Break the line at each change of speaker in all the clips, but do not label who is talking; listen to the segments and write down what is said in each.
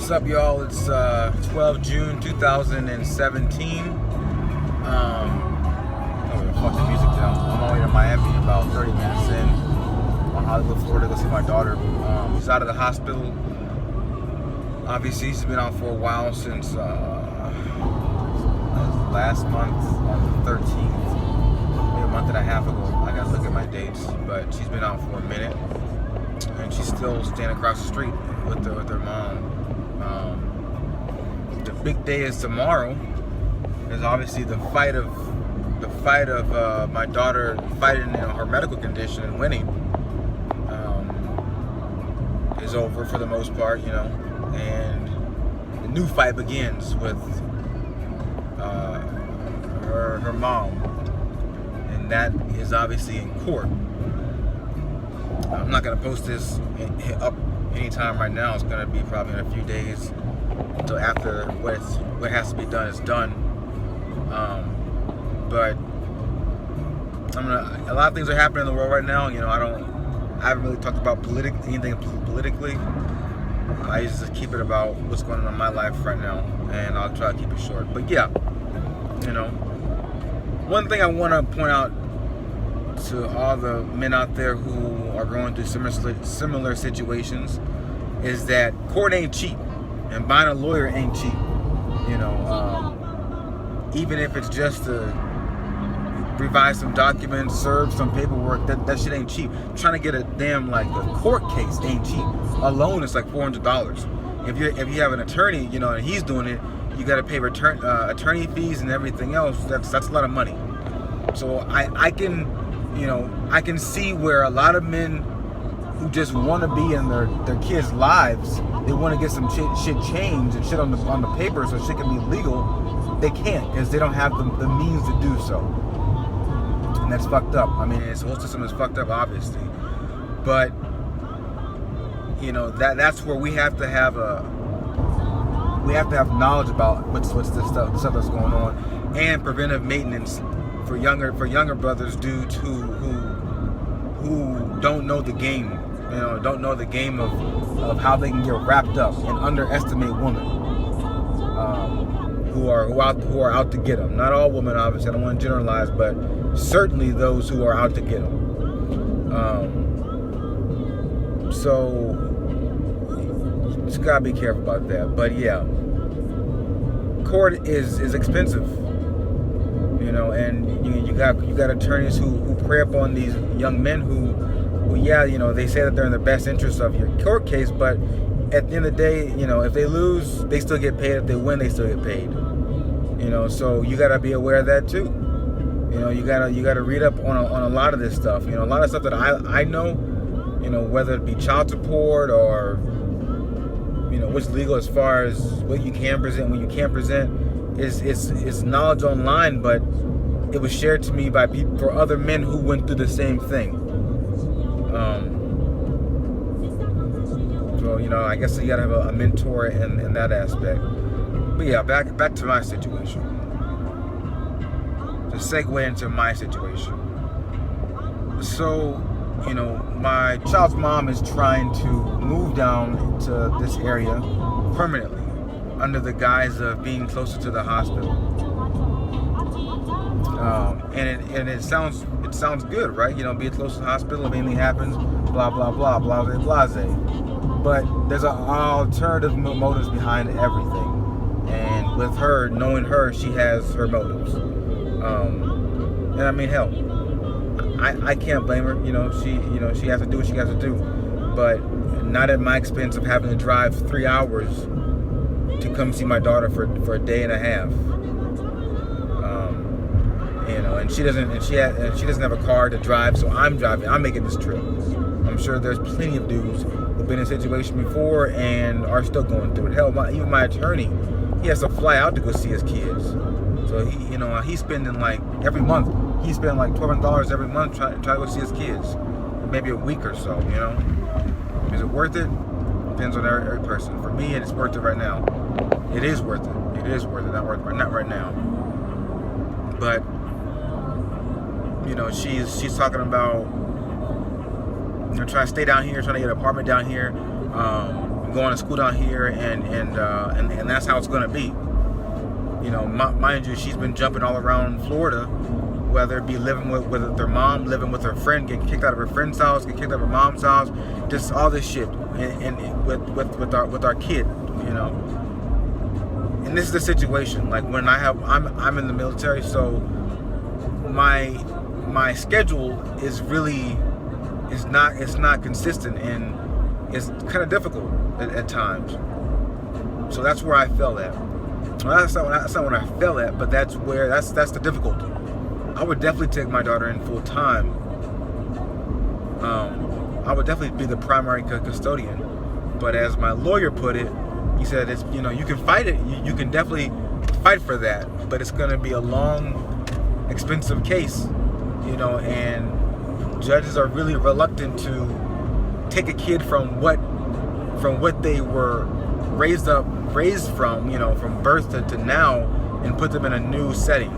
What's up, y'all? It's 12 June 2017. Fuck the music down. I'm on my way to Miami, about 30 minutes in, on Hollywood, Florida, to go see my daughter. She's out of the hospital. Obviously, she's been out for a while, since last month on the 13th, maybe a month and a half ago. I gotta look at my dates, but she's been out for a minute, and she's still standing across the street with her mom. The big day is tomorrow. There's obviously the fight of my daughter fighting her medical condition and winning is over for the most part, and the new fight begins with her mom, and that is obviously in court. I'm not gonna post this up anytime right now. It's gonna be probably in a few days until after what has to be done is done. But a lot of things are happening in the world right now. I haven't really talked about anything politically. I used to keep it about what's going on in my life right now, and I'll try to keep it short. But yeah, one thing I want to point out to all the men out there who are going through similar situations is that court ain't cheap, and buying a lawyer ain't cheap. Even if it's just to revise some documents, serve some paperwork, that shit ain't cheap. Trying to get a court case ain't cheap. A loan is like $400. If you have an attorney, and he's doing it, you got to pay attorney fees and everything else. That's a lot of money. So I can see where a lot of men who just want to be in their kids' lives, they want to get some shit changed and shit on the paper so shit can be legal. They can't, because they don't have the means to do so. And that's fucked up. I mean, the whole system is fucked up, obviously. But that's where we have to have knowledge about what's the stuff that's going on, and preventive maintenance for younger brothers, dudes who don't know the game. Don't know the game of how they can get wrapped up and underestimate women who are out to get them. Not all women, obviously. I don't want to generalize, but certainly those who are out to get them. So just gotta be careful about that. But yeah, court is expensive, and you got attorneys who prey upon these young men who they say that they're in the best interest of your court case, but at the end of the day, if they lose, they still get paid. If they win, they still get paid. So you gotta be aware of that too. You gotta read up on a lot of this stuff. A lot of stuff that I know, whether it be child support or what's legal as far as what you can present, when you can't present, is knowledge online, but it was shared to me by people, for other men who went through the same thing. So I guess you gotta have a mentor in that aspect. But yeah, back to my situation. To segue into my situation. So, my child's mom is trying to move down into this area permanently, under the guise of being closer to the hospital. And it sounds good, right? Be close to the hospital if anything happens, blah blah blah, blase blase. But there's alternative motives behind everything. And with her, knowing her, she has her motives. And I mean, hell, I can't blame her. She has to do what she has to do, but not at my expense of having to drive 3 hours to come see my daughter for a day and a half. And she doesn't have a car to drive, so I'm driving. I'm making this trip. I'm sure there's plenty of dudes who've been in a situation before and are still going through it. Hell, even my attorney, he has to fly out to go see his kids. So he's spending every month. He's spending $1,200 every month trying to go see his kids. Maybe a week or so. Is it worth it? Depends on every person. For me, it's worth it right now. It is worth it. It is worth it. Not right now. But she's talking about trying to stay down here, trying to get an apartment down here. going to school down here, and that's how it's going to be. You know, mind you, she's been jumping all around Florida, whether it be living with their mom, living with her friend, getting kicked out of her friend's house, getting kicked out of her mom's house, just all this shit, and with our kid, you know. And this is the situation. Like when I'm in the military, so my schedule is not consistent, and it's kind of difficult at times. So that's where I fell at. Well, that's not when I fell at, but that's the difficulty. I would definitely take my daughter in full time. I would definitely be the primary custodian. But as my lawyer put it, he said, it's, you know, you can fight it. You can definitely fight for that, but it's going to be a long, expensive case, you know, and judges are really reluctant to take a kid from what they were raised from, you know, from birth to now, and put them in a new setting.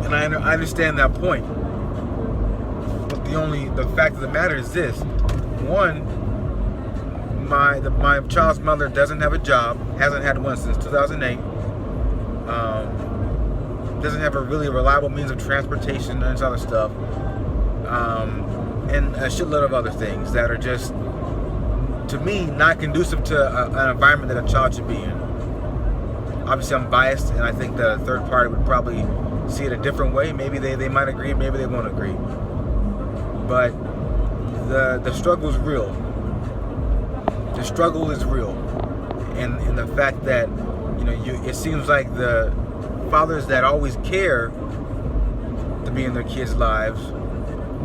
And I understand that point, but the fact of the matter is this: one, my child's mother doesn't have a job, hasn't had one since 2008. Doesn't have a really reliable means of transportation and this other stuff, and a shitload of other things that are just, to me, not conducive to an environment that a child should be in. Obviously, I'm biased, and I think that a third party would probably see it a different way. Maybe they might agree, maybe they won't agree. But the struggle is real. The struggle is real, and the fact that, you know, it seems like the fathers that always care to be in their kids' lives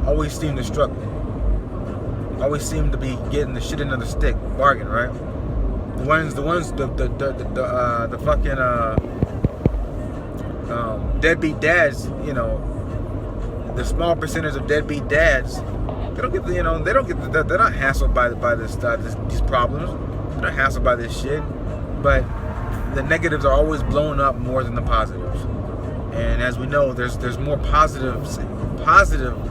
always seem to struggle. Always seem to be getting the shit into the stick bargain, right? The fucking deadbeat dads, you know, the small percentage of deadbeat dads, they're not hassled by these problems. They're not hassled by this shit, but the negatives are always blown up more than the positives. And as we know, there's more positive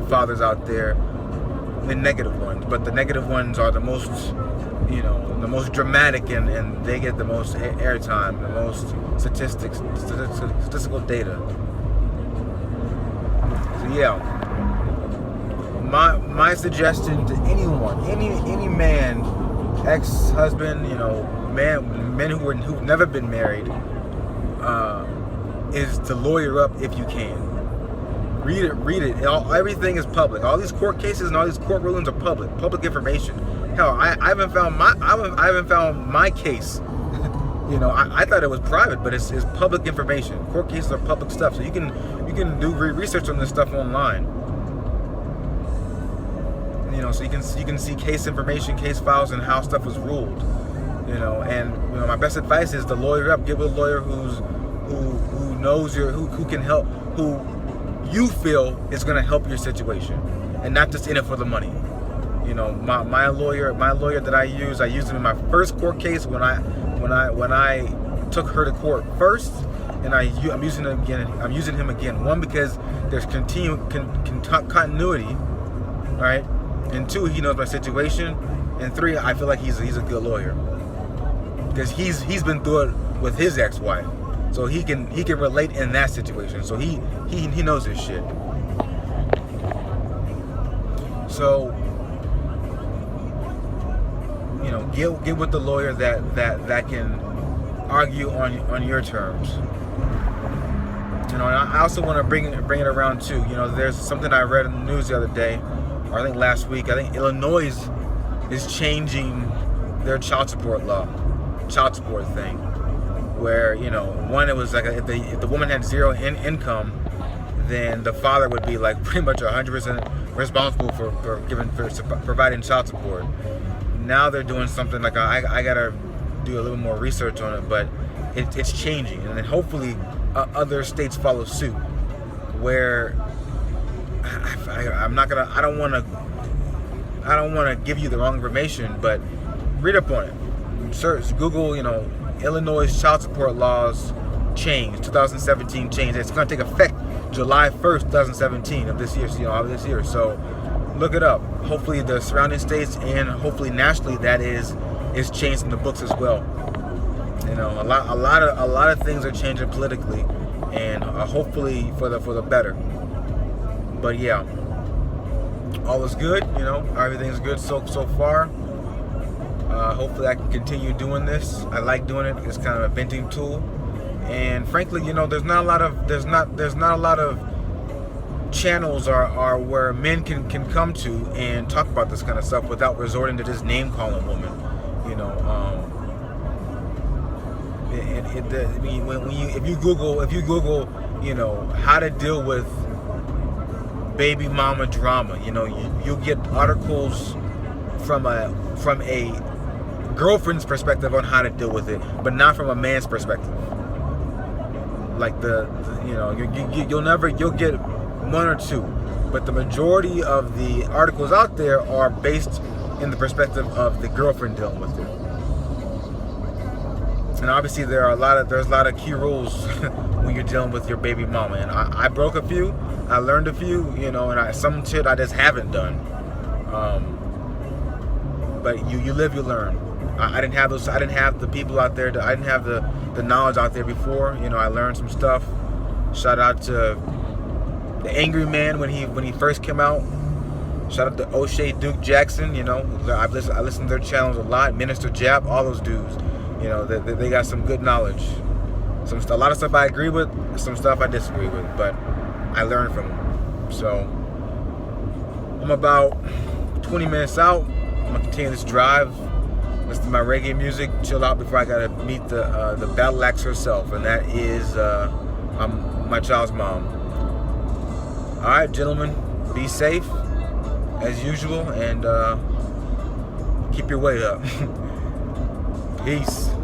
fathers out there than negative ones, but the negative ones are the most, you know, the most dramatic, and they get the most airtime, the most statistical data. So yeah, my suggestion to anyone, any man, ex-husband, you know, men who've never been married, is to lawyer up if you can. Read it. Everything is public. All these court cases and all these court rulings are public information. Hell, I haven't found my case. You know, I thought it was private, but it's public information. Court cases are public stuff, so you can do research on this stuff online. You know, so you can see case information, case files, and how stuff was ruled. You know, and you know, my best advice is to lawyer up. Get with a lawyer who knows who can help, who you feel is going to help your situation, and not just in it for the money. You know, my lawyer that I used him in my first court case when I took her to court first, and I'm using him again. One, because there's continuity, right? And two, he knows my situation. And three, I feel like he's a good lawyer because he's been through it with his ex-wife, so he can relate in that situation. So he knows his shit. So, you know, get with the lawyer that can argue on your terms. You know, and I also want to bring it around too. You know, there's something I read in the news the other day, or I think last week. I think Illinois is changing their child support thing, where, you know, one, it was like if the woman had zero income, then the father would be like pretty much 100% responsible for providing child support. Now they're doing something like I gotta do a little more research on it, but it's changing, and then hopefully other states follow suit. Where I don't want to give you the wrong information, but read up on it. Search, Google, you know, Illinois child support laws changed, 2017 change. It's going to take effect July 1st, 2017 of this year. So look it up. Hopefully the surrounding states and hopefully nationally that is changed in the books as well. You know, a lot of things are changing politically, and hopefully for the better. But yeah, all is good. You know, everything's good so far. Hopefully I can continue doing this. I like doing it. It's kind of a venting tool, and frankly, you know, there's not a lot of channels are where men can come to and talk about this kind of stuff without resorting to this name calling woman. You know, if you Google, you know, how to deal with baby mama drama, you know, you'll get articles from a girlfriend's perspective on how to deal with it, but not from a man's perspective. Like you know, you'll get one or two, but the majority of the articles out there are based in the perspective of the girlfriend dealing with it. And obviously there's a lot of key rules when you're dealing with your baby mama. And I broke a few, I learned a few, you know, and some shit I just haven't done. But you live, you learn. I didn't have those. I didn't have the people out there. I didn't have the knowledge out there before. You know, I learned some stuff. Shout out to the Angry Man when he first came out. Shout out to O'Shea Duke Jackson. You know, I listened to their channels a lot. Minister Jap, all those dudes. You know, they got some good knowledge. A lot of stuff I agree with, some stuff I disagree with, but I learned from them. So I'm about 20 minutes out. I'm gonna continue this drive, listen to my reggae music, chill out before I gotta meet the battle axe herself, and that is my child's mom. All right, gentlemen, be safe as usual, and keep your weight up. Peace.